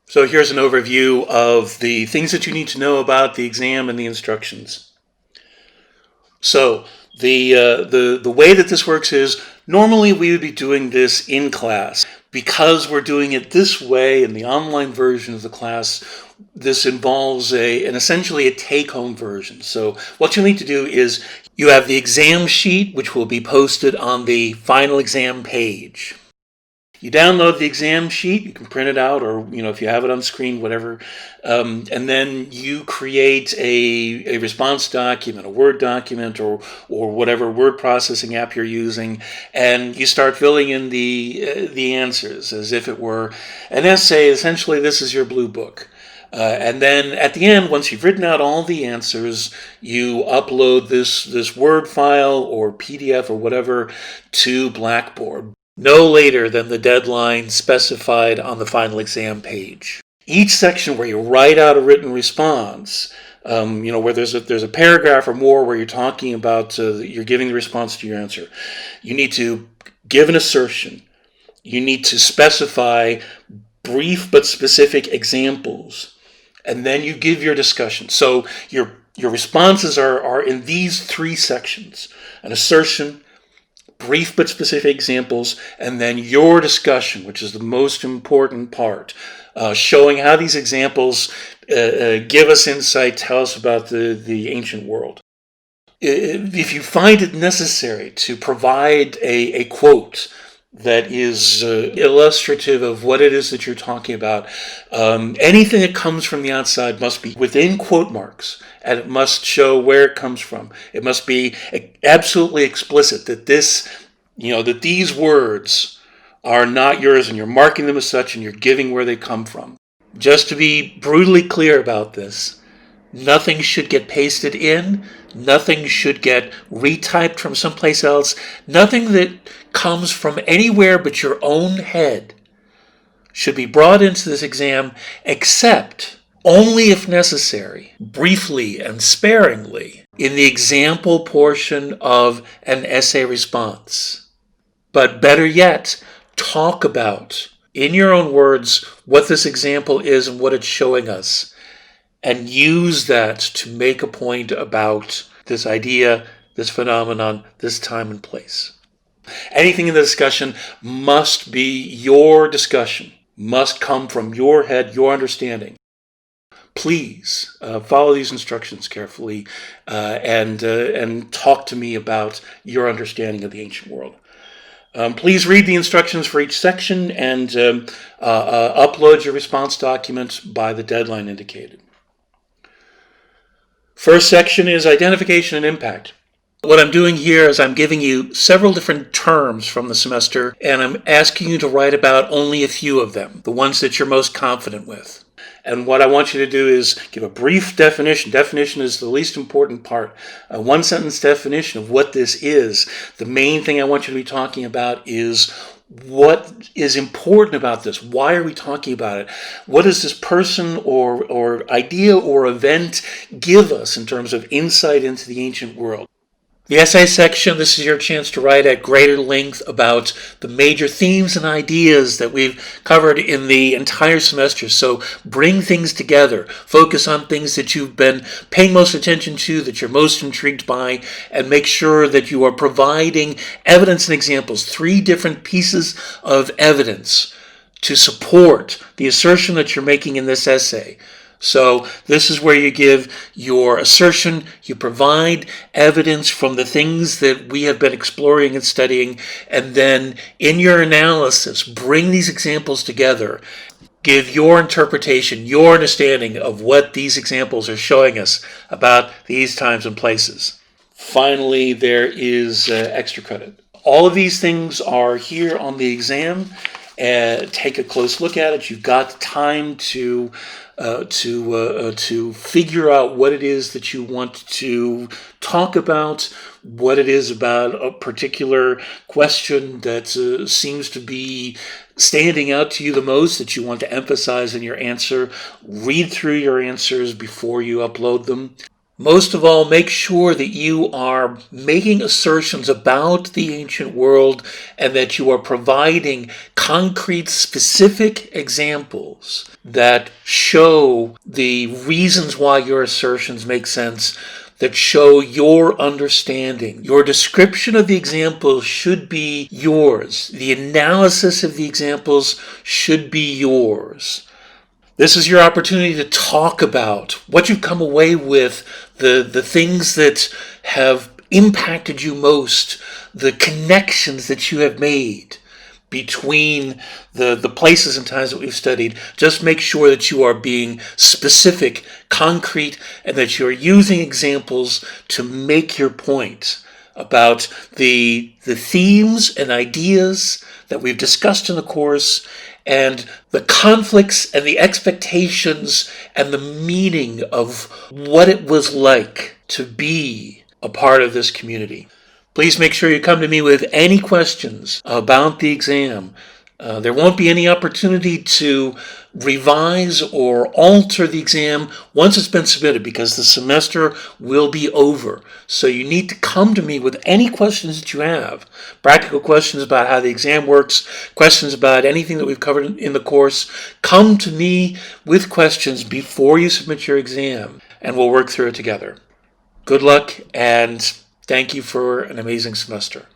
So here's an overview of the things that you need to know about the exam and the instructions. So the way that this works is normally we would be doing this in class. Because we're doing it this way in the online version of the class, this involves essentially a take-home version. So what you need to do is you have the exam sheet, which will be posted on the final exam page. You download the exam sheet, you can print it out, or if you have it on screen, whatever, and then you create a response document, a Word document, or whatever word processing app you're using, and you start filling in the answers as if it were an essay. Essentially, this is your blue book. And then at the end, once you've written out all the answers, you upload this Word file or PDF or whatever to Blackboard, no later than the deadline specified on the final exam page. Each section where you write out a written response, where there's a paragraph or more where you're talking about, you're giving the response to your answer. You need to give an assertion. You need to specify brief but specific examples. And then you give your discussion. So your responses are in these three sections: an assertion, brief but specific examples, and then your discussion, which is the most important part, showing how these examples give us insight, tell us about the ancient world. If you find it necessary to provide a quote that is illustrative of what it is that you're talking about, anything that comes from the outside must be within quote marks, and it must show where it comes from. It must be absolutely explicit that that these words are not yours, and you're marking them as such, and you're giving where they come from. Just to be brutally clear about this, nothing should get pasted in. Nothing should get retyped from someplace else. Nothing that comes from anywhere but your own head should be brought into this exam, except only if necessary, briefly and sparingly, in the example portion of an essay response. But better yet, talk about, in your own words, what this example is and what it's showing us, and use that to make a point about this idea, this phenomenon, this time and place. Anything in the discussion must be your discussion, must come from your head, your understanding. Please follow these instructions carefully and talk to me about your understanding of the ancient world. Please read the instructions for each section and upload your response document by the deadline indicated. First section is identification and impact. What I'm doing here is I'm giving you several different terms from the semester, and I'm asking you to write about only a few of them, the ones that you're most confident with. And what I want you to do is give a brief definition. Definition is the least important part. A one-sentence definition of what this is. The main thing I want you to be talking about is what is important about this. Why are we talking about it? What does this person or idea or event give us in terms of insight into the ancient world? The essay section, this is your chance to write at greater length about the major themes and ideas that we've covered in the entire semester. So bring things together, focus on things that you've been paying most attention to, that you're most intrigued by, and make sure that you are providing evidence and examples, 3 different pieces of evidence to support the assertion that you're making in this essay. So this is where you give your assertion, you provide evidence from the things that we have been exploring and studying, and then in your analysis, bring these examples together. Give your interpretation, your understanding of what these examples are showing us about these times and places. Finally, there is extra credit. All of these things are here on the exam. Take a close look at it. You've got time to figure out what it is that you want to talk about, what it is about a particular question that seems to be standing out to you the most, that you want to emphasize in your answer. Read through your answers before you upload them. Most of all, make sure that you are making assertions about the ancient world and that you are providing concrete, specific examples that show the reasons why your assertions make sense, that show your understanding. Your description of the examples should be yours. The analysis of the examples should be yours. This is your opportunity to talk about what you've come away with, the things that have impacted you most, the connections that you have made between the places and times that we've studied. Just make sure that you are being specific, concrete, and that you're using examples to make your point about the themes and ideas that we've discussed in the course, and the conflicts and the expectations and the meaning of what it was like to be a part of this community. Please make sure you come to me with any questions about the exam. There won't be any opportunity to revise or alter the exam once it's been submitted because the semester will be over. So you need to come to me with any questions that you have. Practical questions about how the exam works, questions about anything that we've covered in the course. Come to me with questions before you submit your exam, and we'll work through it together. Good luck, and thank you for an amazing semester.